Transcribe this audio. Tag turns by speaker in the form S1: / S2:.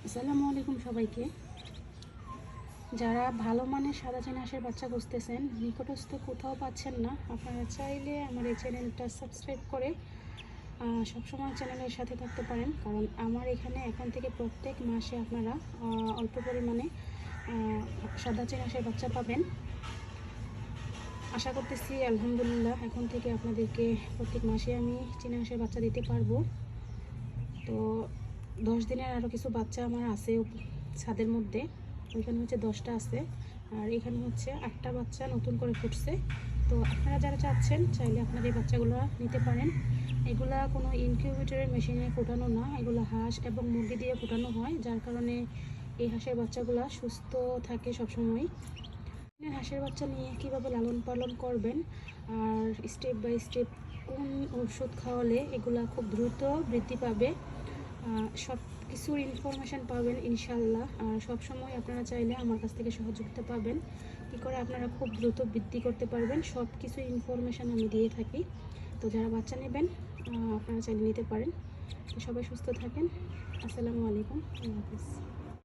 S1: আসসালামু আলাইকুম সবাইকে। যারা ভালো মানের সাদা চীনা হাঁসের বাচ্চা খুঁজতেছেন, নিকটস্থ কোথাও পাচ্ছেন না, আপনারা চাইলে আমার এই চ্যানেলটা সাবস্ক্রাইব করে সবসময় চ্যানেলের সাথে থাকতে পারেন। কারণ আমার এখানে এখন থেকে প্রত্যেক মাসে আপনারা অল্প পরিমাণে সাদা চীনা হাঁসের বাচ্চা পাবেন। আশা করতেছি আলহামদুলিল্লাহ এখন থেকে আপনাদেরকে প্রত্যেক মাসে আমি চীনা হাঁসের বাচ্চা দিতে পারবো। তো 10 দিনের আরও কিছু বাচ্চা আমার আছে ছাদের মধ্যে। ওইখানে হচ্ছে 10টা আছে, আর এখানে হচ্ছে 8টা বাচ্চা নতুন করে ফুটছে। তো আপনারা যারা চাচ্ছেন চাইলে আপনারা এই বাচ্চাগুলো নিতে পারেন। এগুলা কোনো ইনকিউবেটরের মেশিনে ফোটানো না, এগুলো হাঁস এবং মুরগি দিয়ে ফোটানো হয়, যার কারণে এই হাঁসের বাচ্চাগুলো সুস্থ থাকে সবসময়। হাঁসের বাচ্চা নিয়ে কীভাবে লালন পালন করবেন আর স্টেপ বাই স্টেপ কোন ওষুধ খাওয়ালে এগুলা খুব দ্রুত বৃদ্ধি পাবে, সব কিছুর ইনফরমেশান পাবেন ইনশাল্লাহ। আর সবসময় আপনারা চাইলে আমার কাছ থেকে সহযোগিতা পাবেন কী করে আপনারা খুব দ্রুত বৃদ্ধি করতে পারবেন, সব কিছু ইনফরমেশান আমি দিয়ে থাকি। তো যারা বাচ্চা নেবেন আপনারা চাইলে নিতে পারেন। তো সবাই সুস্থ থাকেন। আসসালামু আলাইকুম, আল্লাহ হাফিজ।